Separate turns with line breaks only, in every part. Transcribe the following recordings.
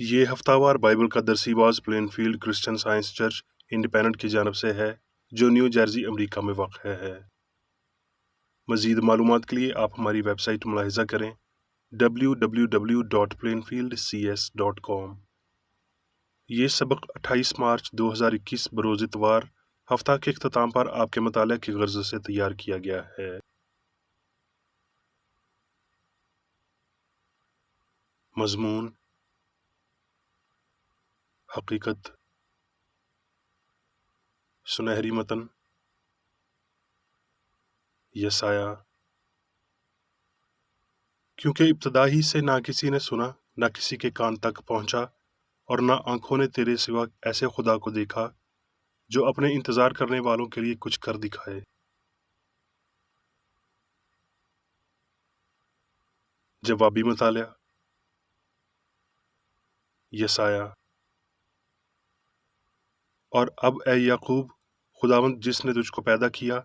یہ ہفتہ وار بائبل کا درسی was Plainfield Christian Science Church Independent کی جانب سے ہے جو نیو جرسی امریکہ میں واقع ہے۔ مزید معلومات کے لیے آپ ہماری ویب سائٹ ملاحظہ کریں www.plainfieldcs.com۔ یہ سبق 28 مارچ 2021 بروز اتوار ہفتہ کے اختتام پر آپ کے مطالعہ کی غرض سے تیار کیا گیا ہے۔ مضمون: حقیقت، سنہری متن، یسایہ۔ کیونکہ ابتدا ہی سے نہ کسی نے سنا، نہ کسی کے کان تک پہنچا، اور نہ آنکھوں نے تیرے سوا ایسے خدا کو دیکھا جو اپنے انتظار کرنے والوں کے لیے کچھ کر دکھائے۔ جوابی مطالعہ: یسایہ۔ اور اب اے یعقوب، خداوند جس نے تجھ کو پیدا کیا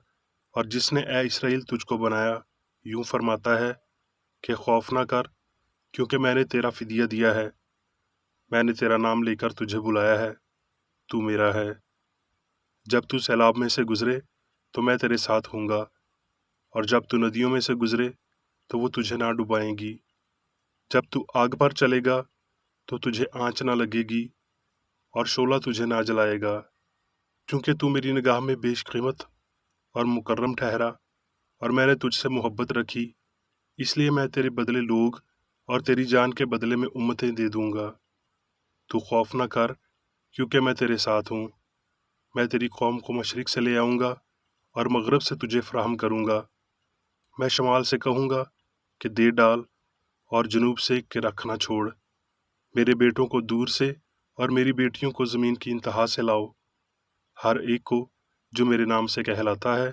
اور جس نے اے اسرائیل تجھ کو بنایا، یوں فرماتا ہے کہ خوف نہ کر، کیونکہ میں نے تیرا فدیہ دیا ہے، میں نے تیرا نام لے کر تجھے بلایا ہے، تو میرا ہے۔ جب تو سیلاب میں سے گزرے تو میں تیرے ساتھ ہوں گا، اور جب تو ندیوں میں سے گزرے تو وہ تجھے نہ ڈبائیں گی۔ جب تو آگ پر چلے گا تو تجھے آنچ نہ لگے گی، اور شعلہ تجھے نہ جلائے گا، کیونکہ تو میری نگاہ میں بیش قیمت اور مکرم ٹھہرا، اور میں نے تجھ سے محبت رکھی، اس لیے میں تیرے بدلے لوگ اور تیری جان کے بدلے میں امتیں دے دوں گا۔ تو خوف نہ کر، کیونکہ میں تیرے ساتھ ہوں، میں تیری قوم کو مشرق سے لے آؤں گا اور مغرب سے تجھے فراہم کروں گا۔ میں شمال سے کہوں گا کہ دے ڈال، اور جنوب سے کہ رکھ نہ چھوڑ۔ میرے بیٹوں کو دور سے اور میری بیٹیوں کو زمین کی انتہا سے لاؤ، ہر ایک کو جو میرے نام سے کہلاتا ہے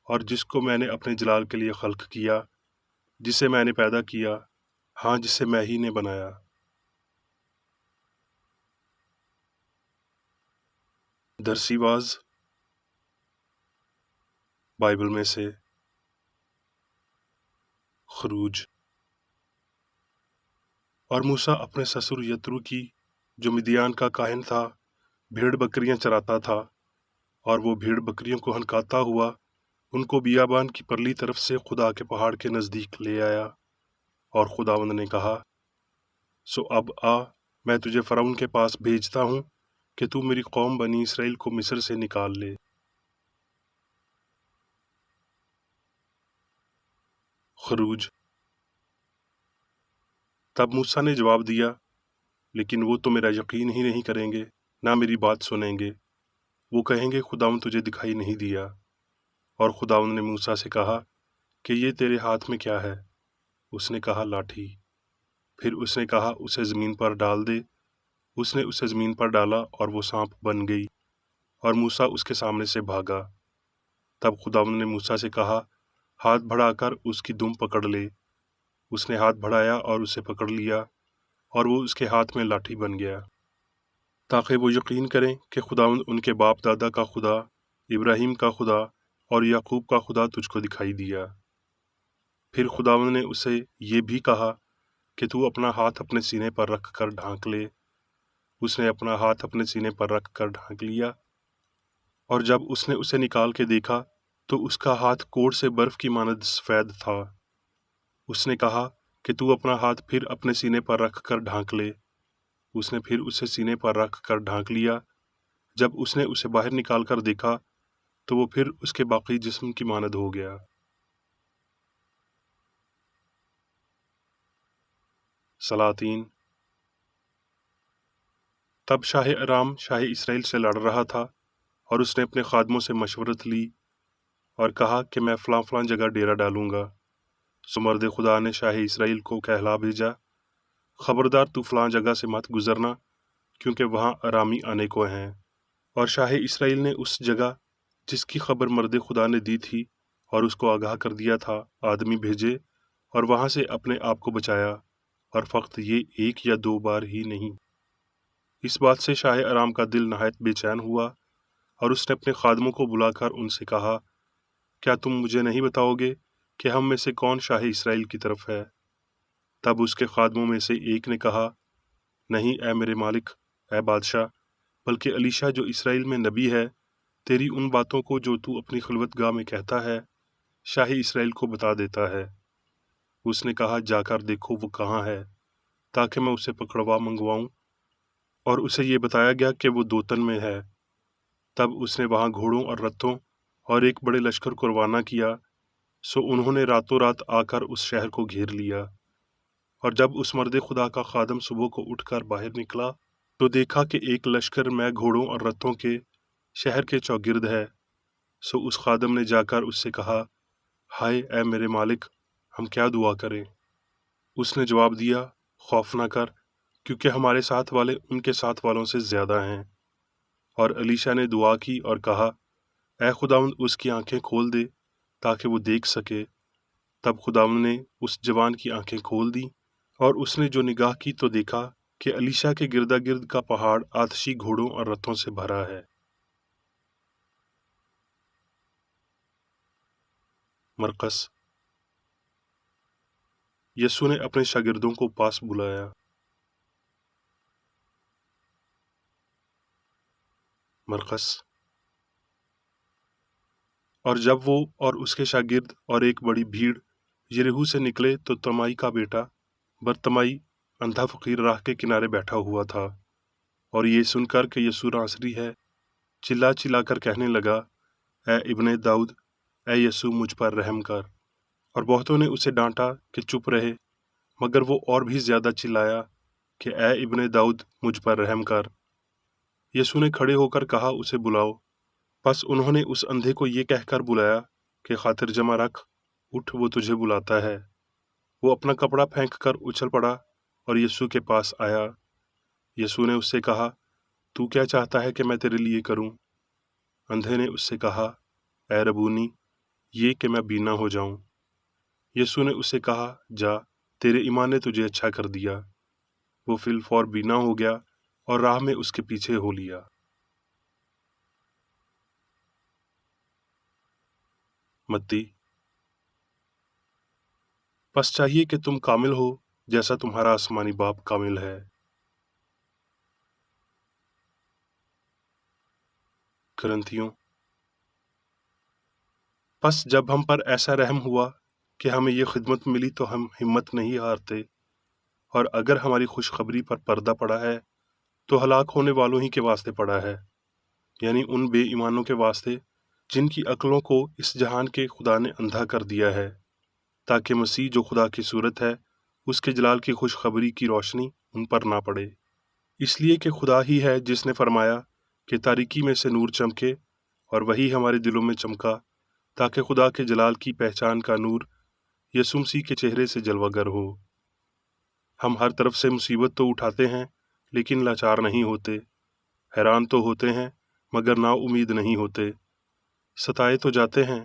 اور جس کو میں نے اپنے جلال کے لیے خلق کیا، جسے میں نے پیدا کیا، ہاں جسے میں ہی نے بنایا۔ درسی واز بائبل میں سے خروج۔ اور موسیٰ اپنے سسر یترو کی، جو مدیان کا کاہن تھا، بھیڑ بکریاں چراتا تھا، اور وہ بھیڑ بکریوں کو ہنکاتا ہوا ان کو بیابان کی پرلی طرف سے خدا کے پہاڑ کے نزدیک لے آیا، اور خداوند نے کہا، سو اب آ، میں تجھے فرعون کے پاس بھیجتا ہوں کہ تو میری قوم بنی اسرائیل کو مصر سے نکال لے۔ خروج۔ تب موسیٰ نے جواب دیا، لیکن وہ تو میرا یقین ہی نہیں کریں گے، نہ میری بات سنیں گے۔ وہ کہیں گے خداوند تجھے دکھائی نہیں دیا۔ اور خداوند نے موسیٰ سے کہا کہ یہ تیرے ہاتھ میں کیا ہے؟ اس نے کہا، لاٹھی۔ پھر اس نے کہا، اسے زمین پر ڈال دے۔ اس نے اسے زمین پر ڈالا اور وہ سانپ بن گئی، اور موسیٰ اس کے سامنے سے بھاگا۔ تب خداوند نے موسیٰ سے کہا، ہاتھ بڑھا کر اس کی دم پکڑ لے۔ اس نے ہاتھ بڑھایا اور اسے پکڑ لیا، اور وہ اس کے ہاتھ میں لاٹھی بن گیا، تاکہ وہ یقین کریں کہ خداوند ان کے باپ دادا کا خدا، ابراہیم کا خدا اور یعقوب کا خدا تجھ کو دکھائی دیا۔ پھر خداوند نے اسے یہ بھی کہا کہ تو اپنا ہاتھ اپنے سینے پر رکھ کر ڈھانک لے۔ اس نے اپنا ہاتھ اپنے سینے پر رکھ کر ڈھانک لیا، اور جب اس نے اسے نکال کے دیکھا تو اس کا ہاتھ کوڑ سے برف کی مانند سفید تھا۔ اس نے کہا کہ تو اپنا ہاتھ پھر اپنے سینے پر رکھ کر ڈھانک لے۔ اس نے پھر اسے سینے پر رکھ کر ڈھانک لیا۔ جب اس نے اسے باہر نکال کر دیکھا تو وہ پھر اس کے باقی جسم کی مانند ہو گیا۔ سلاطین۔ تب شاہ ارام شاہ اسرائیل سے لڑ رہا تھا، اور اس نے اپنے خادموں سے مشورت لی اور کہا کہ میں فلاں فلاں جگہ ڈیرا ڈالوں گا۔ سو مرد خدا نے شاہ اسرائیل کو کہلا بھیجا، خبردار تو فلاں جگہ سے مت گزرنا، کیونکہ وہاں ارامی آنے کو ہیں۔ اور شاہ اسرائیل نے اس جگہ جس کی خبر مرد خدا نے دی تھی اور اس کو آگاہ کر دیا تھا آدمی بھیجے، اور وہاں سے اپنے آپ کو بچایا، اور فقط یہ 1 یا 2 بار ہی نہیں۔ اس بات سے شاہ ارام کا دل نہایت بے چین ہوا، اور اس نے اپنے خادموں کو بلا کر ان سے کہا، کیا تم مجھے نہیں بتاؤ گے کہ ہم میں سے کون شاہ اسرائیل کی طرف ہے؟ تب اس کے خادموں میں سے ایک نے کہا، نہیں اے میرے مالک، اے بادشاہ، بلکہ الیشا جو اسرائیل میں نبی ہے تیری ان باتوں کو جو تو اپنی خلوت گاہ میں کہتا ہے شاہی اسرائیل کو بتا دیتا ہے۔ اس نے کہا جا کر دیکھو وہ کہاں ہے تاکہ میں اسے پکڑوا منگواؤں، اور اسے یہ بتایا گیا کہ وہ دوتن میں ہے۔ تب اس نے وہاں گھوڑوں اور رتھوں اور ایک بڑے لشکر کو روانہ کیا، سو انہوں نے راتوں رات آ کر اس شہر کو گھیر لیا۔ اور جب اس مرد خدا کا خادم صبح کو اٹھ کر باہر نکلا تو دیکھا کہ ایک لشکر میں گھوڑوں اور رتھوں کے شہر کے چوگرد ہے۔ سو اس خادم نے جا کر اس سے کہا، ہائے اے میرے مالک، ہم کیا دعا کریں؟ اس نے جواب دیا، خوف نہ کر، کیونکہ ہمارے ساتھ والے ان کے ساتھ والوں سے زیادہ ہیں۔ اور الیشا نے دعا کی اور کہا، اے خداوند اس کی آنکھیں کھول دے تاکہ وہ دیکھ سکے۔ تب خداوند نے اس جوان کی آنکھیں کھول دیں، اور اس نے جو نگاہ کی تو دیکھا کہ الیشا کے گردا گرد کا پہاڑ آتشی گھوڑوں اور رتھوں سے بھرا ہے۔ مرقس۔ یسوع نے اپنے شاگردوں کو پاس بلایا۔ مرقس۔ اور جب وہ اور اس کے شاگرد اور ایک بڑی بھیڑ یریحو سے نکلے تو تمائی کا بیٹا برتمائی اندھا فقیر راہ کے کنارے بیٹھا ہوا تھا، اور یہ سن کر کہ یسوع ناصری ہے چلا چلا کر کہنے لگا، اے ابن داؤد، اے یسوع مجھ پر رحم کر۔ اور بہتوں نے اسے ڈانٹا کہ چپ رہے، مگر وہ اور بھی زیادہ چلایا کہ اے ابن داؤد مجھ پر رحم کر۔ یسوع نے کھڑے ہو کر کہا، اسے بلاؤ۔ پس انہوں نے اس اندھے کو یہ کہہ کر بلایا کہ خاطر جمع رکھ، اٹھ وہ تجھے بلاتا ہے۔ وہ اپنا کپڑا پھینک کر اچھل پڑا اور یسوع کے پاس آیا۔ یسوع نے اس سے کہا، تو کیا چاہتا ہے کہ میں تیرے لیے کروں؟ اندھے نے اس سے کہا، اے ربونی، یہ کہ میں بینا ہو جاؤں۔ یسوع نے اس سے کہا، جا، تیرے ایمان نے تجھے اچھا کر دیا۔ وہ فی الفور بینا ہو گیا اور راہ میں اس کے پیچھے ہو لیا۔ متی۔ بس چاہیے کہ تم کامل ہو جیسا تمہارا آسمانی باپ کامل ہے۔ کرنتھیوں۔ بس جب ہم پر ایسا رحم ہوا کہ ہمیں یہ خدمت ملی تو ہم ہمت نہیں ہارتے، اور اگر ہماری خوشخبری پر پردہ پڑا ہے تو ہلاک ہونے والوں ہی کے واسطے پڑا ہے، یعنی ان بے ایمانوں کے واسطے جن کی عقلوں کو اس جہان کے خدا نے اندھا کر دیا ہے، تاکہ مسیح جو خدا کی صورت ہے اس کے جلال کی خوشخبری کی روشنی ان پر نہ پڑے۔ اس لیے کہ خدا ہی ہے جس نے فرمایا کہ تاریکی میں سے نور چمکے، اور وہی ہمارے دلوں میں چمکا، تاکہ خدا کے جلال کی پہچان کا نور یسوع مسیح کے چہرے سے جلوہ گر ہو۔ ہم ہر طرف سے مصیبت تو اٹھاتے ہیں لیکن لاچار نہیں ہوتے، حیران تو ہوتے ہیں مگر نا امید نہیں ہوتے، ستائے تو جاتے ہیں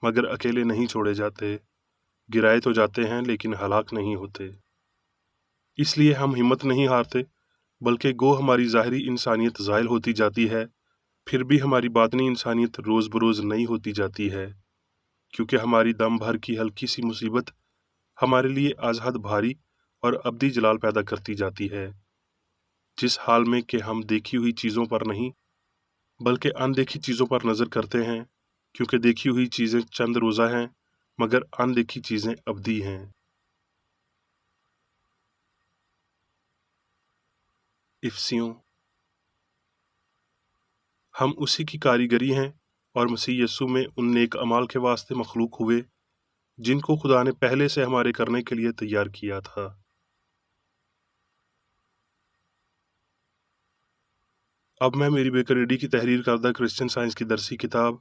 مگر اکیلے نہیں چھوڑے جاتے، گرائے تو جاتے ہیں لیکن ہلاک نہیں ہوتے۔ اس لیے ہم ہمت نہیں ہارتے، بلکہ گو ہماری ظاہری انسانیت زائل ہوتی جاتی ہے، پھر بھی ہماری باطنی انسانیت روز بروز نئی ہوتی جاتی ہے، کیونکہ ہماری دم بھر کی ہلکی سی مصیبت ہمارے لیے ازحد بھاری اور ابدی جلال پیدا کرتی جاتی ہے، جس حال میں کہ ہم دیکھی ہوئی چیزوں پر نہیں بلکہ اندیکھی چیزوں پر نظر کرتے ہیں، کیونکہ دیکھی ہوئی چیزیں چند روزہ ہیں مگر اندیکھی چیزیں ابدی ہیں۔ افسیوں۔ ہم اسی کی کاریگری ہیں اور مسیح یسوع میں ان نیک اعمال کے واسطے مخلوق ہوئے جن کو خدا نے پہلے سے ہمارے کرنے کے لیے تیار کیا تھا۔ اب میں میری بیکریڈی کی تحریر کردہ کرسچن سائنس کی درسی کتاب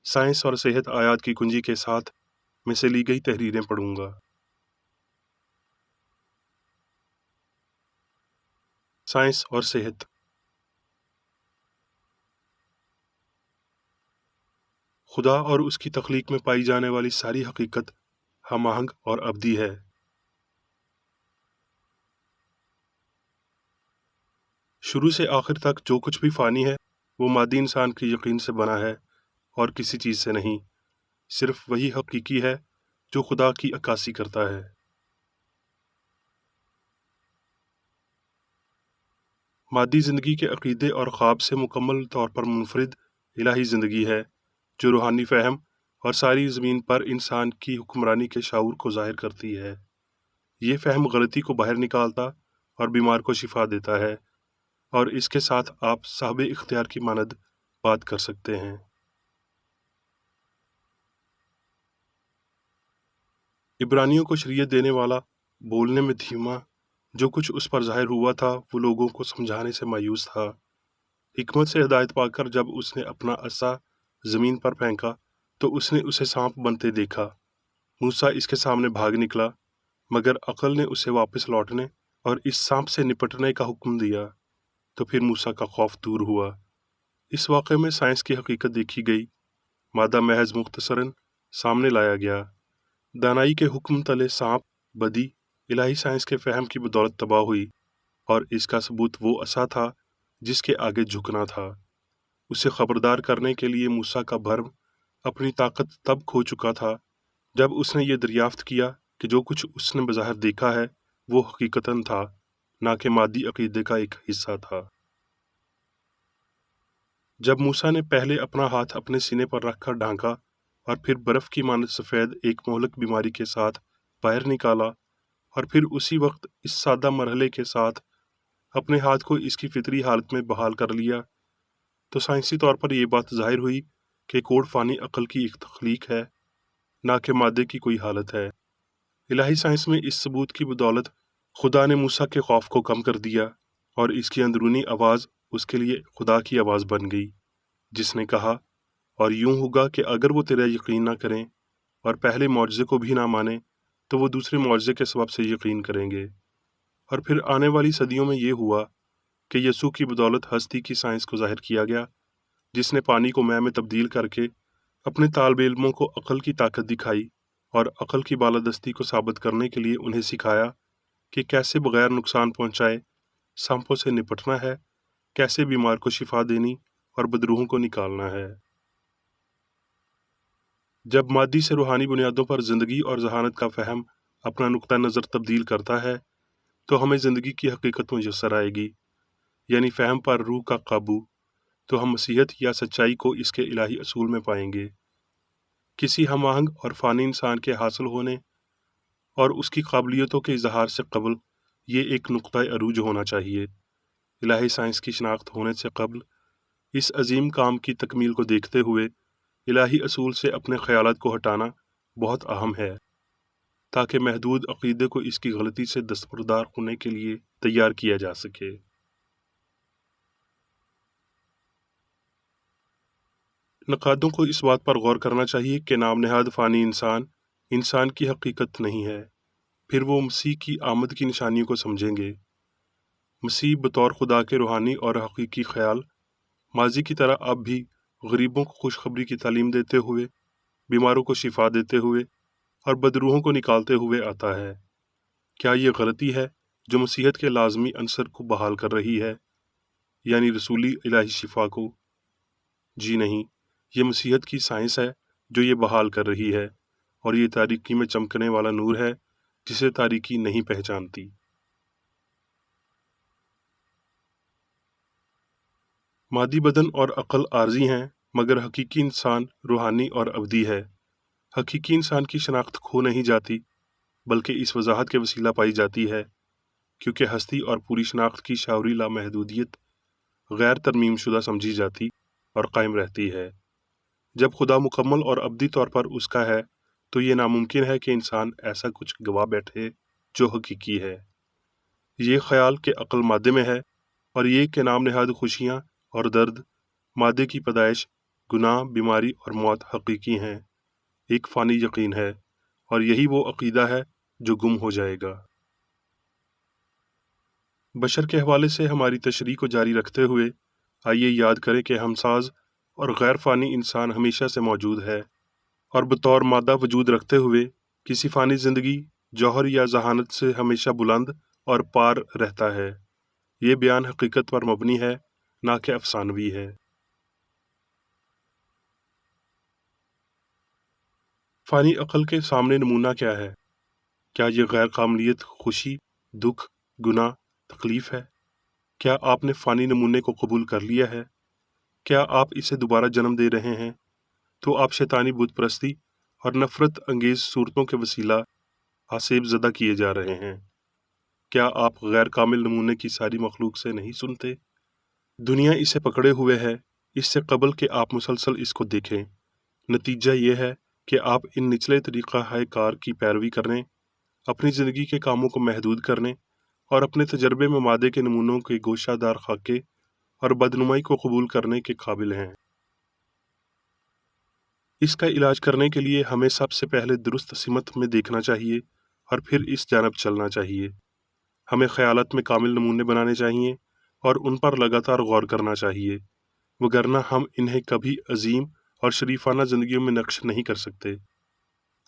سائنس اور صحت آیات کی کنجی کے ساتھ میں سے لی گئی تحریریں پڑھوں گا۔ سائنس اور صحت۔ خدا اور اس کی تخلیق میں پائی جانے والی ساری حقیقت ہم آہنگ اور ابدی ہے۔ شروع سے آخر تک جو کچھ بھی فانی ہے وہ مادی انسان کے یقین سے بنا ہے اور کسی چیز سے نہیں، صرف وہی حقیقی ہے جو خدا کی عکاسی کرتا ہے۔ مادی زندگی کے عقیدے اور خواب سے مکمل طور پر منفرد الہی زندگی ہے جو روحانی فہم اور ساری زمین پر انسان کی حکمرانی کے شعور کو ظاہر کرتی ہے۔ یہ فہم غلطی کو باہر نکالتا اور بیمار کو شفا دیتا ہے، اور اس کے ساتھ آپ صاحب اختیار کی مانند بات کر سکتے ہیں۔ عبرانیوں کو شریعت دینے والا بولنے میں دھیما جو کچھ اس پر ظاہر ہوا تھا وہ لوگوں کو سمجھانے سے مایوس تھا۔ حکمت سے ہدایت پا کر جب اس نے اپنا عصا زمین پر پھینکا تو اس نے اسے سانپ بنتے دیکھا۔ موسیٰ اس کے سامنے بھاگ نکلا، مگر عقل نے اسے واپس لوٹنے اور اس سانپ سے نپٹنے کا حکم دیا، تو پھر موسیٰ کا خوف دور ہوا۔ اس واقعے میں سائنس کی حقیقت دیکھی گئی، مادہ محض مختصراً سامنے لایا گیا۔ دانائی کے حکم تلے سانپ بدی الہی سائنس کے فہم کی بدولت تباہ ہوئی، اور اس کا ثبوت وہ عصا تھا جس کے آگے جھکنا تھا۔ اسے خبردار کرنے کے لیے موسیٰ کا بھرم اپنی طاقت تب کھو چکا تھا جب اس نے یہ دریافت کیا کہ جو کچھ اس نے بظاہر دیکھا ہے وہ حقیقتاً تھا، نہ کہ مادی عقیدے کا ایک حصہ تھا۔ جب موسیٰ نے پہلے اپنا ہاتھ اپنے سینے پر رکھ کر ڈھانکا اور پھر برف کی مانند سفید ایک مہلک بیماری کے ساتھ باہر نکالا، اور پھر اسی وقت اس سادہ مرحلے کے ساتھ اپنے ہاتھ کو اس کی فطری حالت میں بحال کر لیا، تو سائنسی طور پر یہ بات ظاہر ہوئی کہ کوڑ فانی عقل کی ایک تخلیق ہے، نہ کہ مادے کی کوئی حالت ہے۔ الہی سائنس میں اس ثبوت کی بدولت خدا نے موسیٰ کے خوف کو کم کر دیا، اور اس کی اندرونی آواز اس کے لیے خدا کی آواز بن گئی، جس نے کہا، اور یوں ہوگا کہ اگر وہ تیرا یقین نہ کریں اور پہلے معجزے کو بھی نہ مانیں تو وہ دوسرے معجزے کے سبب سے یقین کریں گے۔ اور پھر آنے والی صدیوں میں یہ ہوا کہ یسوع کی بدولت ہستی کی سائنس کو ظاہر کیا گیا، جس نے پانی کو مے میں تبدیل کر کے اپنے طالب علموں کو عقل کی طاقت دکھائی اور عقل کی بالادستی کو ثابت کرنے کے لیے انہیں سکھایا کہ کیسے بغیر نقصان پہنچائے سانپوں سے نپٹنا ہے، کیسے بیمار کو شفا دینی اور بدروحوں کو نکالنا ہے۔ جب مادی سے روحانی بنیادوں پر زندگی اور ذہانت کا فہم اپنا نقطہ نظر تبدیل کرتا ہے تو ہمیں زندگی کی حقیقت میسر آئے گی، یعنی فہم پر روح کا قابو، تو ہم مسیحیت یا سچائی کو اس کے الہی اصول میں پائیں گے۔ کسی ہم آہنگ اور فانی انسان کے حاصل ہونے اور اس کی قابلیتوں کے اظہار سے قبل یہ ایک نقطۂ عروج ہونا چاہیے۔ الہی سائنس کی شناخت ہونے سے قبل اس عظیم کام کی تکمیل کو دیکھتے ہوئے الہی اصول سے اپنے خیالات کو ہٹانا بہت اہم ہے، تاکہ محدود عقیدے کو اس کی غلطی سے دستبردار ہونے کے لیے تیار کیا جا سکے۔ نقادوں کو اس بات پر غور کرنا چاہیے کہ نام نہاد فانی انسان کی حقیقت نہیں ہے۔ پھر وہ مسیح کی آمد کی نشانیوں کو سمجھیں گے۔ مسیح بطور خدا کے روحانی اور حقیقی خیال ماضی کی طرح اب بھی غریبوں کو خوشخبری کی تعلیم دیتے ہوئے، بیماروں کو شفا دیتے ہوئے اور بدروحوں کو نکالتے ہوئے آتا ہے۔ کیا یہ غلطی ہے جو مسیحیت کے لازمی عنصر کو بحال کر رہی ہے، یعنی رسولی الہی شفا کو؟ جی نہیں، یہ مسیحیت کی سائنس ہے جو یہ بحال کر رہی ہے، اور یہ تاریکی میں چمکنے والا نور ہے جسے تاریکی نہیں پہچانتی۔ مادی بدن اور عقل عارضی ہیں، مگر حقیقی انسان روحانی اور ابدی ہے۔ حقیقی انسان کی شناخت کھو نہیں جاتی، بلکہ اس وضاحت کے وسیلہ پائی جاتی ہے، کیونکہ ہستی اور پوری شناخت کی شعوری لامحدودیت غیر ترمیم شدہ سمجھی جاتی اور قائم رہتی ہے۔ جب خدا مکمل اور ابدی طور پر اس کا ہے تو یہ ناممکن ہے کہ انسان ایسا کچھ گوا بیٹھے جو حقیقی ہے۔ یہ خیال کہ عقل مادے میں ہے، اور یہ کہ نام نہاد خوشیاں اور درد، مادے کی پیدائش، گناہ، بیماری اور موت حقیقی ہیں، ایک فانی یقین ہے، اور یہی وہ عقیدہ ہے جو گم ہو جائے گا۔ بشر کے حوالے سے ہماری تشریح کو جاری رکھتے ہوئے آئیے یاد کریں کہ ہم ساز اور غیر فانی انسان ہمیشہ سے موجود ہے، اور بطور مادہ وجود رکھتے ہوئے کسی فانی زندگی، جوہر یا ذہانت سے ہمیشہ بلند اور پار رہتا ہے۔ یہ بیان حقیقت پر مبنی ہے، نہ کہ افسانوی ہے۔ فانی عقل کے سامنے نمونہ کیا ہے؟ کیا یہ غیر قابلیت خوشی، دکھ، گناہ، تکلیف ہے؟ کیا آپ نے فانی نمونے کو قبول کر لیا ہے؟ کیا آپ اسے دوبارہ جنم دے رہے ہیں؟ تو آپ شیطانی بت پرستی اور نفرت انگیز صورتوں کے وسیلہ آسیب زدہ کیے جا رہے ہیں۔ کیا آپ غیر کامل نمونے کی ساری مخلوق سے نہیں سنتے؟ دنیا اسے پکڑے ہوئے ہے، اس سے قبل کہ آپ مسلسل اس کو دیکھیں۔ نتیجہ یہ ہے کہ آپ ان نچلے طریقہ کار کی پیروی کرنے، اپنی زندگی کے کاموں کو محدود کرنے اور اپنے تجربے میں مادے کے نمونوں کے گوشہ دار خاکے اور بدنمائی کو قبول کرنے کے قابل ہیں۔ اس کا علاج کرنے کے لیے ہمیں سب سے پہلے درست سمت میں دیکھنا چاہیے اور پھر اس جانب چلنا چاہیے۔ ہمیں خیالات میں کامل نمونے بنانے چاہیے اور ان پر لگاتار غور کرنا چاہیے، وگرنہ ہم انہیں کبھی عظیم اور شریفانہ زندگیوں میں نقش نہیں کر سکتے۔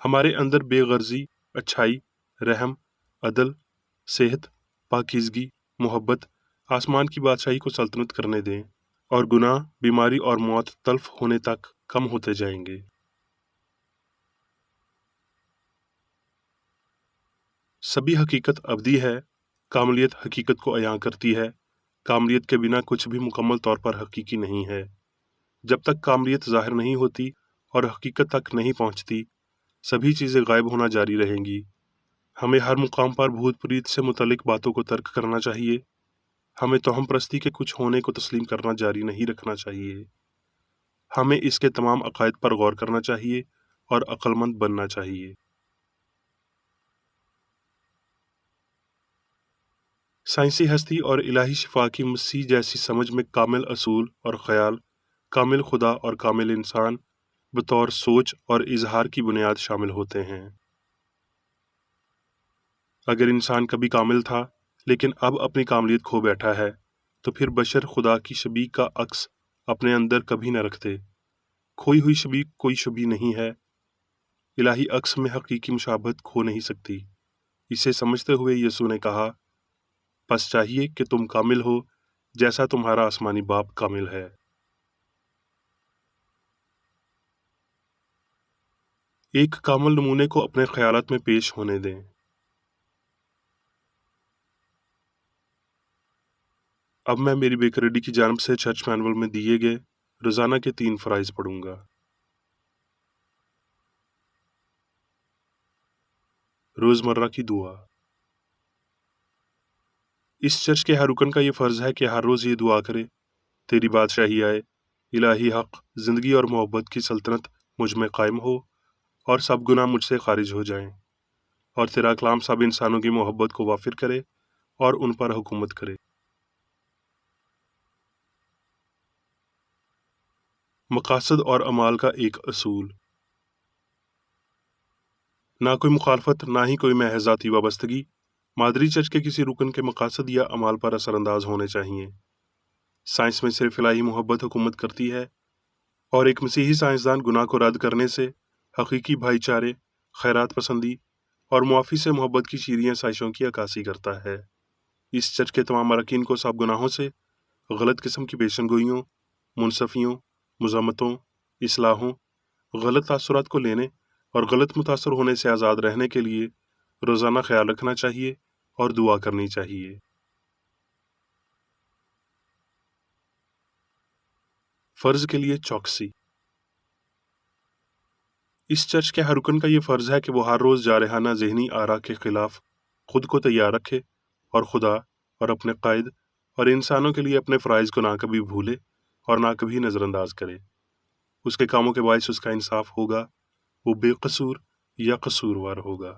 ہمارے اندر بے غرضی، اچھائی، رحم، عدل، صحت، پاکیزگی، محبت، آسمان کی بادشاہی کو سلطنت کرنے دیں، اور گناہ، بیماری اور موت تلف ہونے تک کم ہوتے جائیں گے۔ سبھی حقیقت ابدی ہے۔ کاملیت حقیقت کو عیاں کرتی ہے۔ کاملیت کے بنا کچھ بھی مکمل طور پر حقیقی نہیں ہے۔ جب تک کاملیت ظاہر نہیں ہوتی اور حقیقت تک نہیں پہنچتی، سبھی چیزیں غائب ہونا جاری رہیں گی۔ ہمیں ہر مقام پر بھوت پریت سے متعلق باتوں کو ترک کرنا چاہیے۔ ہمیں توہم پرستی کے کچھ ہونے کو تسلیم کرنا جاری نہیں رکھنا چاہیے۔ ہمیں اس کے تمام عقائد پر غور کرنا چاہیے اور عقل مند بننا چاہیے۔ سائنسی ہستی اور الہی شفا کی مسیح جیسی سمجھ میں کامل اصول اور خیال، کامل خدا اور کامل انسان بطور سوچ اور اظہار کی بنیاد شامل ہوتے ہیں۔ اگر انسان کبھی کامل تھا لیکن اب اپنی کاملیت کھو بیٹھا ہے، تو پھر بشر خدا کی شبیہ کا عکس اپنے اندر کبھی نہ رکھتے۔ کھوئی ہوئی شبیہ کوئی شبیہ نہیں ہے۔ الہی عکس میں حقیقی مشابہت کھو نہیں سکتی۔ اسے سمجھتے ہوئے یسوع نے کہا، پس چاہیے کہ تم کامل ہو جیسا تمہارا آسمانی باپ کامل ہے۔ ایک کامل نمونے کو اپنے خیالات میں پیش ہونے دیں۔ اب میں میری بیکریڈی کی جانب سے چرچ مینول میں دیے گئے روزانہ کے 3 فرائض پڑھوں گا۔ روزمرہ کی دعا۔ اس چرچ کے ہر رکن کا یہ فرض ہے کہ ہر روز یہ دعا کرے، تیری بادشاہی آئے، الہی حق، زندگی اور محبت کی سلطنت مجھ میں قائم ہو اور سب گناہ مجھ سے خارج ہو جائیں، اور تیرا کلام سب انسانوں کی محبت کو وافر کرے اور ان پر حکومت کرے۔ مقاصد اور اعمال کا ایک اصول۔ نہ کوئی مخالفت، نہ ہی کوئی محض ذاتی وابستگی مادری چرچ کے کسی رکن کے مقاصد یا اعمال پر اثر انداز ہونے چاہیے۔ سائنس میں صرف الہی محبت حکومت کرتی ہے، اور ایک مسیحی سائنسدان گناہ کو رد کرنے سے حقیقی بھائی چارے، خیرات پسندی اور معافی سے محبت کی شیریں سائشوں کی عکاسی کرتا ہے۔ اس چرچ کے تمام اراکین کو سب گناہوں سے، غلط قسم کی پیشن گوئیوں، منصفیوں، مذمتوں، اصلاحوں، غلط تاثرات کو لینے اور غلط متاثر ہونے سے آزاد رہنے کے لیے روزانہ خیال رکھنا چاہیے اور دعا کرنی چاہیے۔ فرض کے لیے چوکسی۔ اس چرچ کے ہر رکن کا یہ فرض ہے کہ وہ ہر روز جارحانہ ذہنی آرا کے خلاف خود کو تیار رکھے اور خدا اور اپنے قائد اور انسانوں کے لیے اپنے فرائض کو نہ کبھی بھولے اور نہ کبھی نظر انداز کرے۔ اس کے کاموں کے باعث اس کا انصاف ہوگا، وہ بے قصور یا قصوروار ہوگا۔